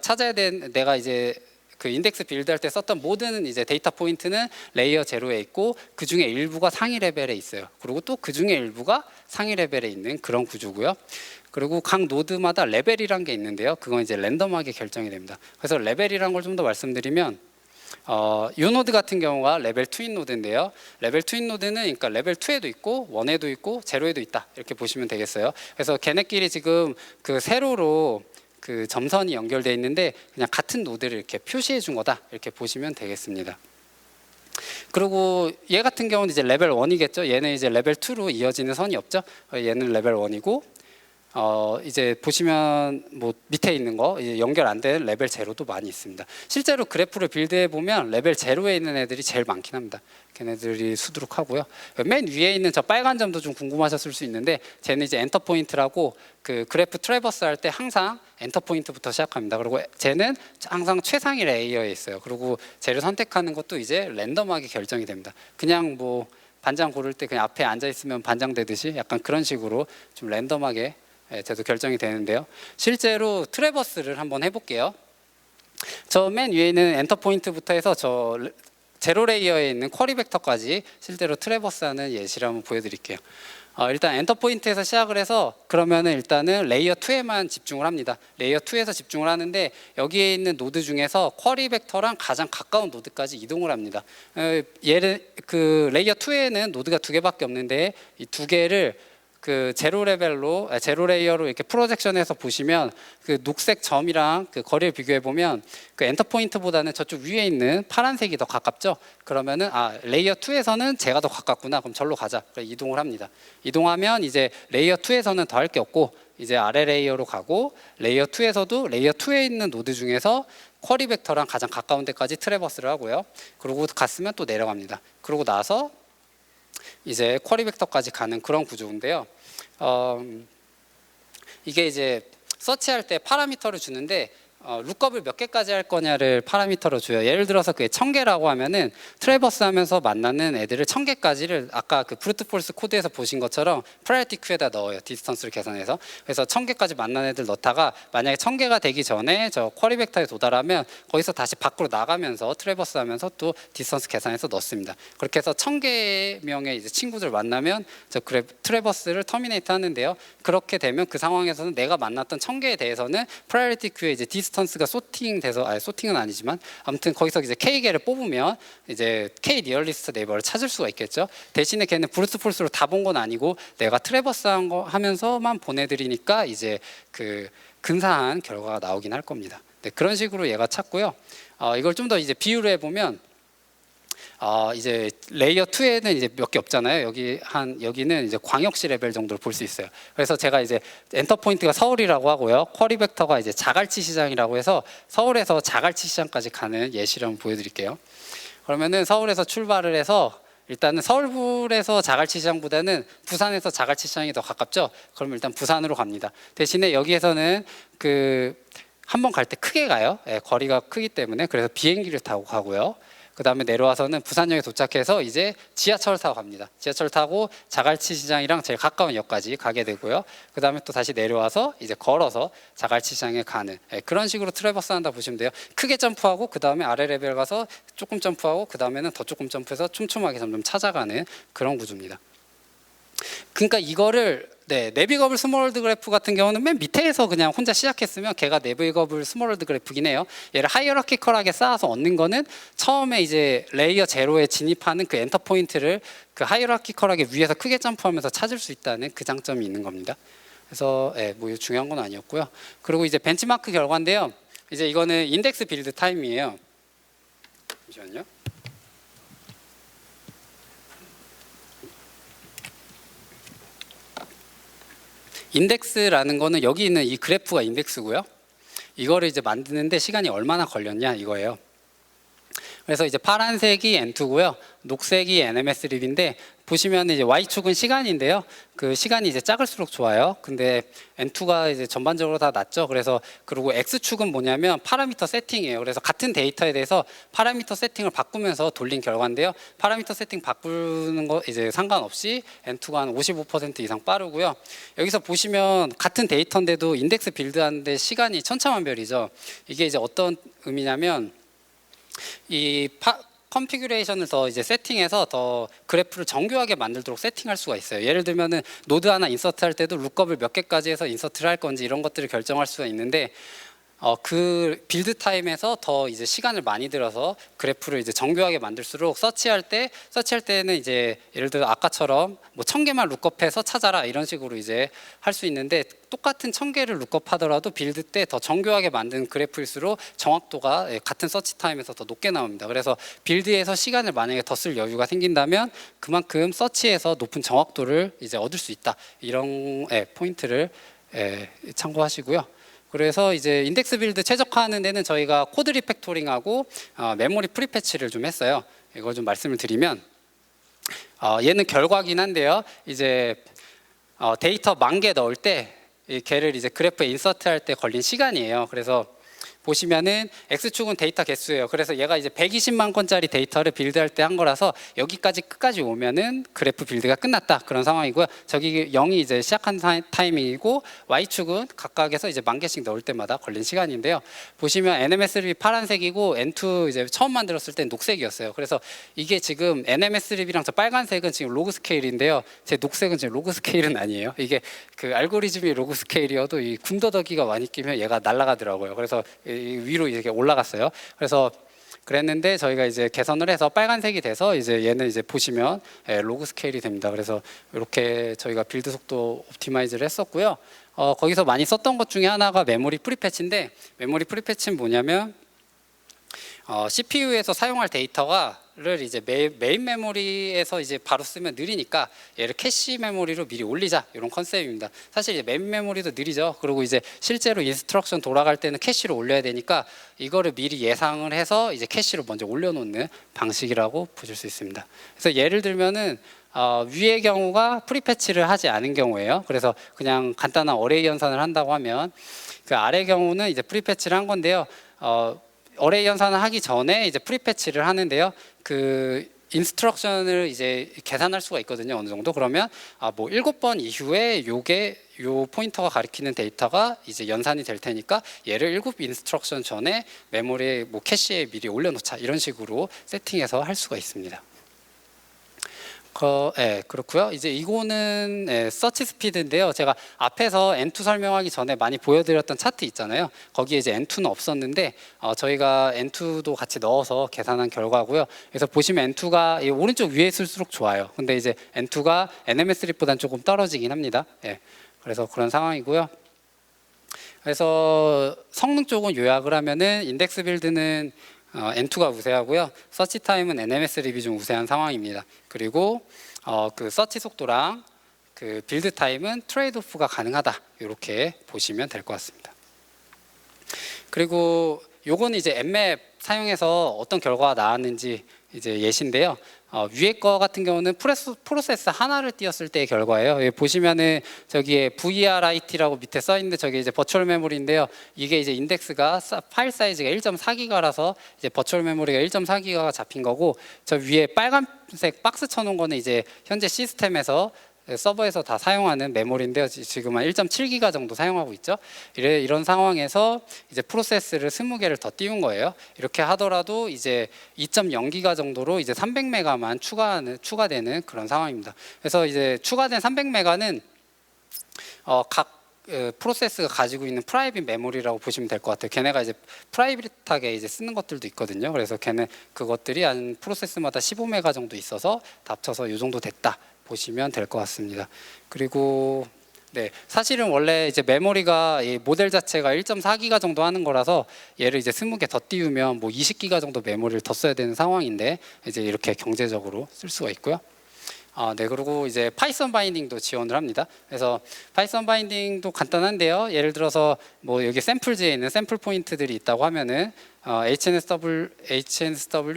내가 이제 그 인덱스 빌드할 때 썼던 모든 이제 데이터 포인트는 레이어 제로에 있고, 그 중에 일부가 상위 레벨에 있어요. 그리고 또 그 중에 일부가 상위 레벨에 있는 그런 구조고요. 그리고 각 노드마다 레벨이란 게 있는데요. 그건 이제 랜덤하게 결정이 됩니다. 그래서 레벨이란 걸 좀 더 말씀드리면, 이 노드 같은 경우가 레벨 2인 노드인데요. 레벨 2인 노드는 그러니까 레벨 2에도 있고 1에도 있고 제로에도 있다, 이렇게 보시면 되겠어요. 그래서 걔네끼리 지금 그 세로로 그 점선이 연결되어 있는데 그냥 같은 노드를 이렇게 표시해 준 거다, 이렇게 보시면 되겠습니다. 그리고 얘 같은 경우는 이제 레벨 1이겠죠. 얘는 이제 레벨 2로 이어지는 선이 없죠. 얘는 레벨 1이고, 이제 보시면 뭐 밑에 있는 거 이제 연결 안 된 레벨 제로도 많이 있습니다. 실제로 그래프를 빌드해 보면 레벨 제로에 있는 애들이 제일 많긴 합니다. 걔네들이 수두룩하고요. 맨 위에 있는 저 빨간 점도 좀 궁금하셨을 수 있는데, 쟤는 이제 엔터 포인트라고 그 그래프 트래버스 할 때 항상 엔터 포인트부터 시작합니다. 그리고 쟤는 항상 최상위 레이어에 있어요. 그리고 쟤를 선택하는 것도 이제 랜덤하게 결정이 됩니다. 그냥 뭐 반장 고를 때 그냥 앞에 앉아 있으면 반장 되듯이 약간 그런 식으로 좀 랜덤하게 저도 결정이 되는데요. 실제로 트래버스를 한번 해볼게요. 저 맨 위에 있는 엔터 포인트부터 해서 저 제로 레이어에 있는 쿼리 벡터까지 실제로 트래버스하는 예시를 한번 보여드릴게요. 일단 엔터 포인트에서 시작을 해서, 그러면은 일단은 레이어 2에만 집중을 합니다. 레이어 2에서 집중을 하는데, 여기에 있는 노드 중에서 쿼리 벡터랑 가장 가까운 노드까지 이동을 합니다. 얘를 그 레이어 2에는 노드가 2개밖에 없는데 이 2개를 그 제로 레이어로 이렇게 프로젝션해서 보시면 그 녹색 점이랑 그 거리를 비교해 보면 그 엔터 포인트보다는 저쪽 위에 있는 파란색이 더 가깝죠. 그러면은 레이어 2에서는 제가 더 가깝구나. 그럼 절로 가자. 그래서 이동을 합니다. 이동하면 이제 레이어 2에서는 더 할 게 없고 이제 아래 레이어로 가고 레이어 2에서도 레이어 2에 있는 노드 중에서 쿼리 벡터랑 가장 가까운 데까지 트래버스를 하고요. 그러고 갔으면 또 내려갑니다. 그러고 나서 이제 쿼리 벡터까지 가는 그런 구조인데요. 이게 이제 서치할 때 파라미터를 주는데 룩업을 몇 개까지 할 거냐를 파라미터로 줘요. 예를 들어서 그게 1000개라고 하면은 트래버스 하면서 만나는 애들을 1000개까지를 아까 그 브루트 폴스 코드에서 보신 것처럼 프라이어티 큐에다 넣어요. 디스턴스를 계산해서. 그래서 1000개까지 만나는 애들 넣다가 만약에 1000개가 되기 전에 저 쿼리 벡터에 도달하면 거기서 다시 밖으로 나가면서 트래버스 하면서 또 디스턴스 계산해서 넣습니다. 그렇게 해서 1000개명의 이제 친구들 만나면 저 트래버스를 터미네이트 하는데요. 그렇게 되면 그 상황에서는 내가 만났던 1000개에 대해서는 프라이어티 큐에 이제 디스턴스가 소팅돼서 소팅은 아니지만 아무튼 거기서 이제 K개를 뽑으면 이제 K 리얼리스트 네이버를 찾을 수가 있겠죠. 대신에 걔는 브루트 폴스로 다 본 건 아니고 내가 트래버스 한 거 하면서만 보내드리니까 이제 그 근사한 결과가 나오긴 할 겁니다. 네, 그런 식으로 얘가 찾고요. 이걸 좀 더 이제 비유를 해보면 이제 레이어 2에는 이제 몇 개 없잖아요. 여기는 이제 광역시 레벨 정도를 볼 수 있어요. 그래서 제가 이제 엔터 포인트가 서울이라고 하고요. 쿼리 벡터가 이제 자갈치 시장이라고 해서 서울에서 자갈치 시장까지 가는 예시를 한번 보여드릴게요. 그러면은 서울에서 출발을 해서 일단은 서울에서 자갈치 시장보다는 부산에서 자갈치 시장이 더 가깝죠. 그럼 일단 부산으로 갑니다. 대신에 여기에서는 그 한 번 갈 때 크게 가요. 거리가 크기 때문에. 그래서 비행기를 타고 가고요. 그 다음에 내려와서는 부산역에 도착해서 이제 지하철 타고 갑니다. 지하철 타고 자갈치 시장이랑 제일 가까운 역까지 가게 되고요. 그 다음에 또 다시 내려와서 이제 걸어서 자갈치 시장에 가는 그런 식으로 트래버스 한다 보시면 돼요. 크게 점프하고 그 다음에 아래 레벨 가서 조금 점프하고 그 다음에는 더 조금 점프해서 촘촘하게 점점 찾아가는 그런 구조입니다. 그러니까 이거를 내비거블 스몰월드 그래프 같은 경우는 맨 밑에서 그냥 혼자 시작했으면 걔가 내비거블 스몰월드 그래프긴 해요. 얘를 하이어라키컬하게 쌓아서 얻는 거는 처음에 이제 레이어 제로에 진입하는 그 엔터 포인트를 그 하이어라키컬하게 위에서 크게 점프하면서 찾을 수 있다는 그 장점이 있는 겁니다. 그래서 뭐 중요한 건 아니었고요. 그리고 이제 벤치마크 결과인데요. 이제 이거는 인덱스 빌드 타임이에요. 잠시만요. 인덱스라는 거는 여기 있는 이 그래프가 인덱스고요. 이거를 이제 만드는데 시간이 얼마나 걸렸냐 이거예요. 그래서 이제 파란색이 N2고요. 녹색이 NMS 립인데 보시면 이제 Y축은 시간인데요. 그 시간이 이제 작을수록 좋아요. 근데 N2가 이제 전반적으로 다 낮죠. 그래서 그리고 X축은 뭐냐면 파라미터 세팅이에요. 그래서 같은 데이터에 대해서 파라미터 세팅을 바꾸면서 돌린 결과인데요. 파라미터 세팅 바꾸는 거 이제 상관없이 N2가 한 55% 이상 빠르고요. 여기서 보시면 같은 데이터인데도 인덱스 빌드하는데 시간이 천차만별이죠. 이게 이제 어떤 의미냐면 이 컨피규레이션을 더 이제 세팅해서 더 그래프를 정교하게 만들도록 세팅할 수가 있어요. 예를 들면은 노드 하나 인서트할 때도 룩업을 몇 개까지 해서 인서트를 할 건지 이런 것들을 결정할 수가 있는데 그 빌드 타임에서 더 이제 시간을 많이 들어서 그래프를 이제 정교하게 만들수록 서치할 때는 이제 예를 들어 아까처럼 뭐 1000개만 룩업해서 찾아라 이런 식으로 이제 할 수 있는데 똑같은 1000개를 룩업하더라도 빌드 때 더 정교하게 만든 그래프일수록 정확도가 같은 서치 타임에서 더 높게 나옵니다. 그래서 빌드에서 시간을 만약에 더 쓸 여유가 생긴다면 그만큼 서치에서 높은 정확도를 이제 얻을 수 있다. 이런 포인트를 참고하시고요. 그래서 이제 인덱스 빌드 최적화하는 데는 저희가 코드 리팩토링하고 메모리 프리패치를 좀 했어요. 이걸 좀 말씀을 드리면 얘는 결과긴 한데요. 이제 데이터 10,000개 넣을 때 걔를 이제 그래프에 인서트할 때 걸린 시간이에요. 그래서 보시면은 X축은 데이터 개수예요. 그래서 얘가 이제 120만 건짜리 데이터를 빌드할 때 한 거라서 여기까지 끝까지 오면은 그래프 빌드가 끝났다 그런 상황이고요. 저기 0이 이제 시작한 타이밍이고 Y축은 각각에서 이제 10,000개씩 넣을 때마다 걸린 시간인데요. 보시면 NMS 립이 파란색이고 N2 이제 처음 만들었을 땐 녹색이었어요. 그래서 이게 지금 NMS 립이랑 저 빨간색은 지금 로그 스케일인데요. 제 녹색은 지금 로그 스케일은 아니에요. 이게 그 알고리즘이 로그 스케일이어도 이 군더더기가 많이 끼면 얘가 날아가더라고요. 그래서 위로 이렇게 올라갔어요. 그래서 그랬는데 저희가 이제 개선을 해서 빨간색이 돼서 이제 얘는 이제 보시면 로그 스케일이 됩니다. 그래서 이렇게 저희가 빌드 속도 옵티마이즈를 했었고요. 거기서 많이 썼던 것 중에 하나가 메모리 프리패치인데, 메모리 프리패치는 뭐냐면 CPU에서 사용할 데이터를 이제 메인 메모리에서 이제 바로 쓰면 느리니까 얘를 캐시 메모리로 미리 올리자, 이런 컨셉입니다. 사실 이제 메인 메모리도 느리죠. 그리고 이제 실제로 인스트럭션 돌아갈 때는 캐시로 올려야 되니까 이거를 미리 예상을 해서 이제 캐시로 먼저 올려놓는 방식이라고 보실 수 있습니다. 그래서 예를 들면은 위의 경우가 프리패치를 하지 않은 경우예요. 그래서 그냥 간단한 어레이 연산을 한다고 하면, 그 아래 경우는 이제 프리패치를 한 건데요. 어레이 연산을 하기 전에 이제 프리패치를 하는데요. 그 인스트럭션을 이제 계산할 수가 있거든요. 어느 정도. 그러면 뭐 7번 이후에 요 포인터가 가리키는 데이터가 이제 연산이 될 테니까 얘를 7 인스트럭션 전에 메모리에 뭐 캐시에 미리 올려놓자, 이런 식으로 세팅해서 할 수가 있습니다. 그렇고요. 이제 이거는 서치 스피드인데요. 제가 앞에서 N2 설명하기 전에 많이 보여드렸던 차트 있잖아요. 거기에 이제 N2는 없었는데 저희가 N2도 같이 넣어서 계산한 결과고요. 그래서 보시면 N2가 오른쪽 위에 있을수록 좋아요. 근데 이제 N2가 NMS3보다는 조금 떨어지긴 합니다. 그래서 그런 상황이고요. 그래서 성능 쪽은 요약을 하면은 인덱스 빌드는 N2가 우세하고요. 서치 타임은 NMS3이 좀 우세한 상황입니다. 그리고 그 서치 속도랑 그 빌드 타임은 트레이드 오프가 가능하다, 이렇게 보시면 될 것 같습니다. 그리고 요건 이제 엠맵 사용해서 어떤 결과가 나왔는지 이제 예시인데요. 위에 거 같은 경우는 프로세스 하나를 띄웠을 때의 결과예요. 여기 보시면은 저기에 VRIT라고 밑에 써 있는데 저게 이제 버추얼 메모리인데요. 이게 이제 인덱스가 파일 사이즈가 1.4기가라서 이제 버추얼 메모리가 1.4기가가 잡힌 거고, 저 위에 빨간색 박스 쳐놓은 거는 이제 현재 시스템에서 서버에서 다 사용하는 메모리인데요. 지금 한 1.7기가 정도 사용하고 있죠. 이런 상황에서 이제 프로세스를 20개를 더 띄운 거예요. 이렇게 하더라도 이제 2.0기가 정도로 이제 300메가만 추가되는 그런 상황입니다. 그래서 이제 추가된 300메가는 각 프로세스가 가지고 있는 프라이빗 메모리라고 보시면 될 것 같아요. 걔네가 이제 프라이빗하게 이제 쓰는 것들도 있거든요. 그래서 걔네 그것들이 한 프로세스마다 15메가 정도 있어서 다 합쳐서 이 정도 됐다 보시면 될 것 같습니다. 그리고 사실은 원래 이제 메모리가 이 모델 자체가 1.4기가 정도 하는 거라서 얘를 이제 20개 더 띄우면 뭐 20기가 정도 메모리를 더 써야 되는 상황인데 이제 이렇게 경제적으로 쓸 수가 있고요. 그리고 이제 파이썬 바인딩도 지원을 합니다. 그래서 파이썬 바인딩도 간단한데요. 예를 들어서 뭐 여기 샘플지에 있는 샘플 포인트들이 있다고 하면은 HNSW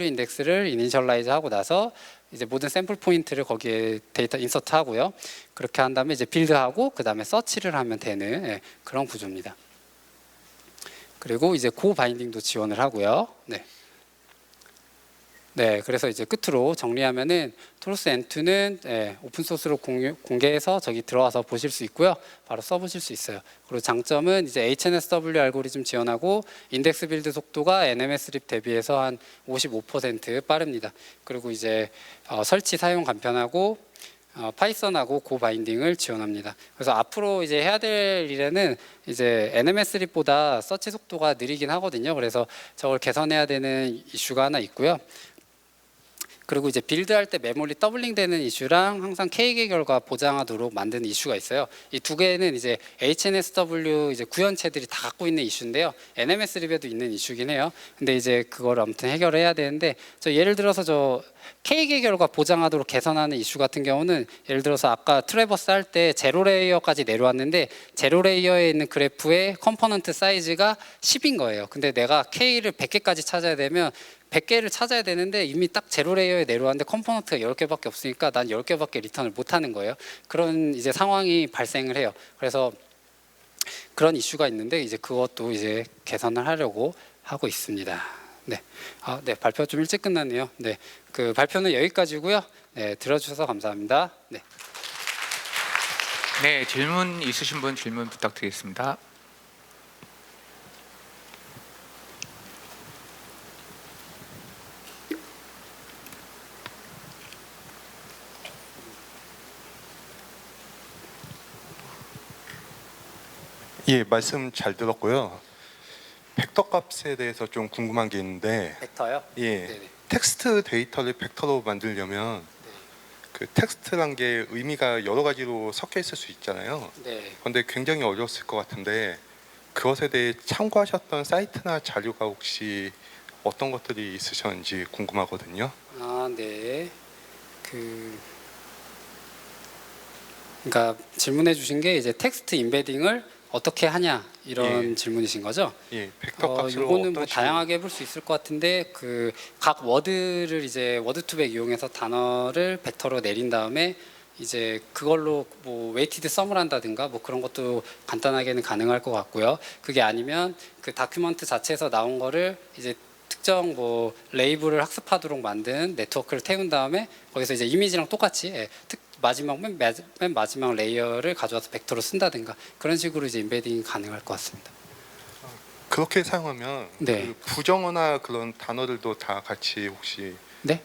인덱스를 이니셜라이즈 하고 나서 이제 모든 샘플 포인트를 거기에 데이터 인서트 하고요. 그렇게 한 다음에 이제 빌드하고 그 다음에 서치를 하면 되는 그런 구조입니다. 그리고 이제 고 바인딩도 지원을 하고요. 그래서 이제 끝으로 정리하면은 토로스 N2는 오픈 소스로 공개해서 저기 들어와서 보실 수 있고요. 바로 써보실 수 있어요. 그리고 장점은 이제 HNSW 알고리즘 지원하고 인덱스 빌드 속도가 NMS3 대비해서 한 55% 빠릅니다. 그리고 이제 설치 사용 간편하고 파이썬하고 고 바인딩을 지원합니다. 그래서 앞으로 이제 해야 될 일에는 이제 NMS3보다 서치 속도가 느리긴 하거든요. 그래서 저걸 개선해야 되는 이슈가 하나 있고요. 그리고 이제 빌드할 때 메모리 더블링 되는 이슈랑 항상 K개 결과 보장하도록 만드는 이슈가 있어요. 이 두 개는 이제 HNSW 이제 구현체들이 다 갖고 있는 이슈인데요. NMS3에도 있는 이슈긴 해요. 근데 이제 그걸 아무튼 해결해야 되는데, 예를 들어서 K개 결과 보장하도록 개선하는 이슈 같은 경우는 예를 들어서 아까 트래버스 할 때 제로 레이어까지 내려왔는데 제로 레이어에 있는 그래프의 컴포넌트 사이즈가 10인 거예요. 근데 내가 K를 100개까지 찾아야 되면 100개를 찾아야 되는데 이미 딱 제로 레이어에 내려왔는데 컴포넌트가 10개밖에 없으니까 난 10개밖에 리턴을 못 하는 거예요. 그런 이제 상황이 발생을 해요. 그래서 그런 이슈가 있는데 이제 그것도 이제 개선을 하려고 하고 있습니다. 발표 좀 일찍 끝났네요. 그 발표는 여기까지고요. 들어주셔서 감사합니다. 질문 있으신 분 질문 부탁드리겠습니다. 말씀 잘 들었고요. 벡터 값에 대해서 좀 궁금한 게 있는데, 벡터요? 예, 네네. 텍스트 데이터를 벡터로 만들려면 그 텍스트란 게 의미가 여러 가지로 섞여 있을 수 있잖아요. 네. 그런데 굉장히 어려웠을 것 같은데 그것에 대해 참고하셨던 사이트나 자료가 혹시 어떤 것들이 있으셨는지 궁금하거든요. 아, 네. 그러니까 질문해 주신 게 이제 텍스트 임베딩을 어떻게 하냐 이런 예. 질문이신 거죠? 예, 벡터 값으로 요거는 뭐 어떤 다양하게 해볼 수 있을 것 같은데 그 각 워드를 이제 워드2벡 이용해서 단어를 벡터로 내린 다음에 이제 그걸로 뭐 웨이티드 썸을 한다든가 뭐 그런 것도 간단하게는 가능할 것 같고요. 그게 아니면 그 다큐먼트 자체에서 나온 거를 이제 특정 뭐 레이블을 학습하도록 만든 네트워크를 태운 다음에 거기서 이제 이미지랑 똑같이 맨 마지막 레이어를 가져와서 벡터로 쓴다든가 그런 식으로 이제 임베딩이 가능할 것 같습니다. 그렇게 사용하면 네. 그 부정어나 그런 단어들도 다 같이 혹시 네?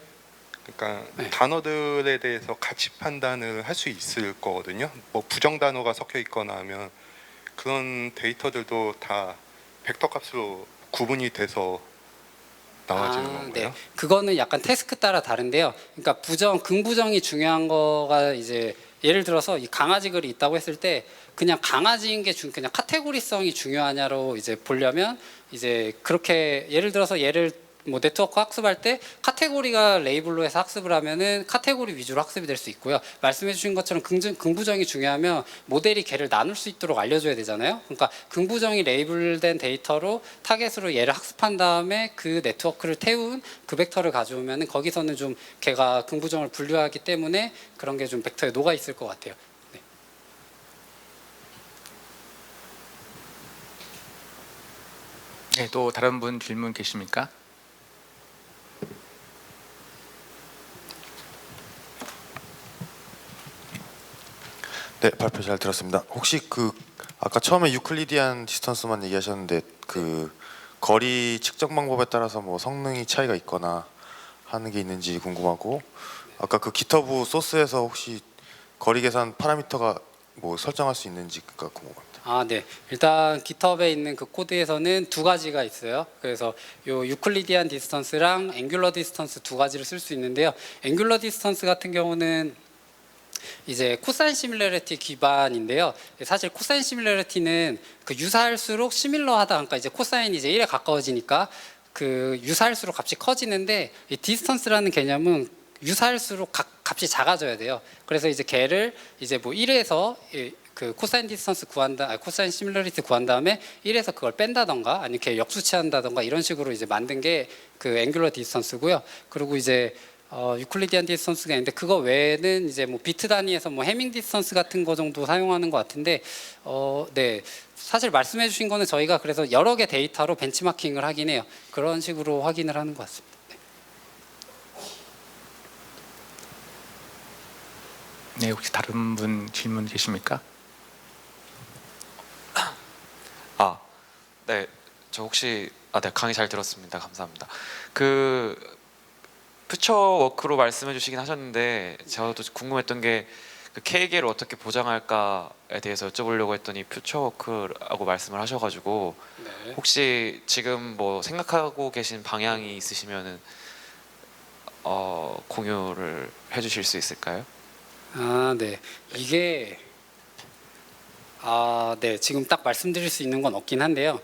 그러니까 네. 단어들에 대해서 가치 판단을 할 수 있을 거거든요. 뭐 부정 단어가 섞여 있거나 하면 그런 데이터들도 다 벡터 값으로 구분이 돼서 나와지는 건가요? 네. 그거는 약간 태스크 따라 다른데요. 그러니까 긍부정이 중요한 거가 이제 예를 들어서 이 강아지 글이 있다고 했을 때 그냥 강아지인 게 그냥 카테고리성이 중요하냐로 이제 보려면 이제 그렇게 예를 들어서 뭐 네트워크 학습할 때 카테고리가 레이블로 해서 학습을 하면은 카테고리 위주로 학습이 될 수 있고요. 말씀해 주신 것처럼 긍부정이 중요하면 모델이 걔를 나눌 수 있도록 알려줘야 되잖아요. 그러니까 긍부정이 레이블된 데이터로 타겟으로 얘를 학습한 다음에 그 네트워크를 태운 그 벡터를 가져오면은 거기서는 좀 걔가 긍부정을 분류하기 때문에 그런 게 좀 벡터에 녹아 있을 것 같아요. 네. 네, 또 다른 분 질문 계십니까? 네, 발표 잘 들었습니다. 혹시 그 아까 처음에 유클리디안 디스턴스만 얘기하셨는데 그 거리 측정 방법에 따라서 뭐 성능이 차이가 있거나 하는 게 있는지 궁금하고, 아까 그 기터브 소스에서 혹시 거리 계산 파라미터가 뭐 설정할 수 있는지가 궁금합니다. 네. 일단 GitHub에 있는 그 코드에서는 두 가지가 있어요. 그래서 요 유클리디안 디스턴스랑 앵귤러 디스턴스 두 가지를 쓸 수 있는데요. 앵귤러 디스턴스 같은 경우는 이제 코사인 시뮬러리티 기반인데요. 사실 코사인 시뮬러리티는 그 유사할수록 시밀러하다. 그러니까 이제 코사인이 이제 1에 가까워지니까 그 유사할수록 값이 커지는데 이 디스턴스라는 개념은 유사할수록 값이 작아져야 돼요. 그래서 이제 걔를 이제 뭐 1에서 그 코사인 디스턴스 코사인 시뮬러리티 구한 다음에 1에서 그걸 뺀다던가 아니면 걔 역수치한다던가 이런 식으로 이제 만든 게 그 앵귤러 디스턴스고요. 그리고 이제 유클리디안 디스턴스가 있는데 그거 외에는 이제 뭐 비트 단위에서 뭐 해밍 디스턴스 같은 거 정도 사용하는 것 같은데 네. 사실 말씀해 주신 거는 저희가 그래서 여러 개 데이터로 벤치마킹을 하긴 해요. 그런 식으로 확인을 하는 것 같습니다. 네, 혹시 다른 분 질문 계십니까? 네, 저 혹시 네, 강의 잘 들었습니다. 감사합니다. 그 퓨처 워크로 말씀해 주시긴 하셨는데 저도 궁금했던 게 그 K계를 어떻게 보장할까에 대해서 여쭤보려고 했더니 퓨처 워크라고 말씀을 하셔가지고 네. 혹시 지금 뭐 생각하고 계신 방향이 있으시면은 공유를 해주실 수 있을까요? 네. 이게 네. 지금 딱 말씀드릴 수 있는 건 없긴 한데요.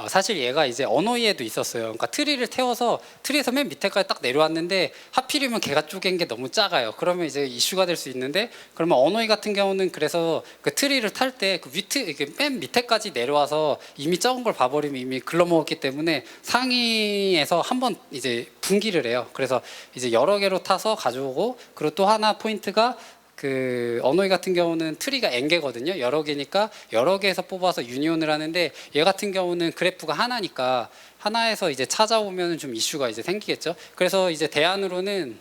사실 얘가 이제 언어이해도 있었어요. 그러니까 트리를 태워서 트리에서 맨 밑에까지 딱 내려왔는데 하필이면 걔가 쪼갠 게 너무 작아요. 그러면 이제 이슈가 될 수 있는데 그러면 언어이 같은 경우는 그래서 그 트리를 탈 때 그 이게 맨 밑에까지 내려와서 이미 적은 걸 봐버리면 이미 글러먹었기 때문에 상위에서 한번 이제 분기를 해요. 그래서 이제 여러 개로 타서 가져오고 그리고 또 하나 포인트가 그 언어이 같은 경우는 트리가 n개거든요. 여러 개니까 여러 개에서 뽑아서 유니온을 하는데 얘 같은 경우는 그래프가 하나니까 하나에서 이제 찾아오면 좀 이슈가 이제 생기겠죠. 그래서 이제 대안으로는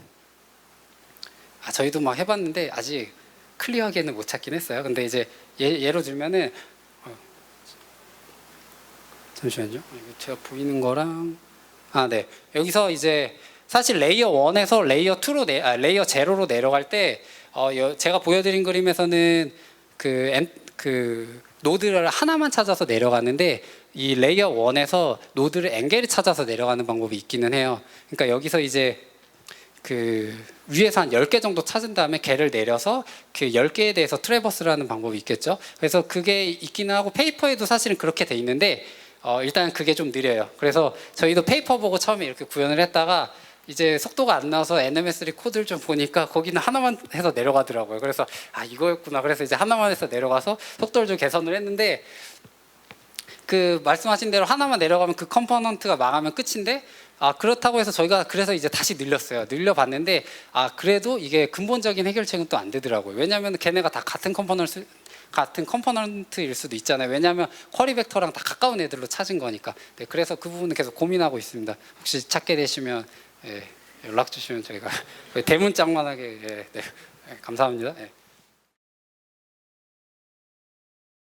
저희도 막 해봤는데 아직 클리어하게는 못 찾긴 했어요. 근데 이제 예로 들면은 잠시만요. 이거 제가 보이는 거랑 네. 여기서 이제 사실 레이어 1에서 레이어 2로 레이어 0로 내려갈 때 제가 보여드린 그림에서는 그 노드를 하나만 찾아서 내려가는데 이 레이어 1에서 노드를 N개를 찾아서 내려가는 방법이 있기는 해요. 그러니까 여기서 이제 그 위에서 한 10개 정도 찾은 다음에 개를 내려서 그 10개에 대해서 트래버스를 하는 방법이 있겠죠. 그래서 그게 있기는 하고 페이퍼에도 사실은 그렇게 돼 있는데 일단 그게 좀 느려요. 그래서 저희도 페이퍼 보고 처음에 이렇게 구현을 했다가 이제 속도가 안 나와서 NMS3 코드를 좀 보니까 거기는 하나만 해서 내려가더라고요. 그래서 아 이거였구나. 그래서 이제 하나만 해서 내려가서 속도를 좀 개선을 했는데 그 말씀하신 대로 하나만 내려가면 그 컴포넌트가 망하면 끝인데 그렇다고 해서 저희가 그래서 이제 다시 늘려봤는데 그래도 이게 근본적인 해결책은 또 안 되더라고요. 왜냐하면 걔네가 다 같은 컴포넌트일 수도 있잖아요. 왜냐하면 쿼리 벡터랑 다 가까운 애들로 찾은 거니까. 네, 그래서 그 부분은 계속 고민하고 있습니다. 혹시 찾게 되시면 연락 주시면 저희가 대문짝만하게 네, 감사합니다.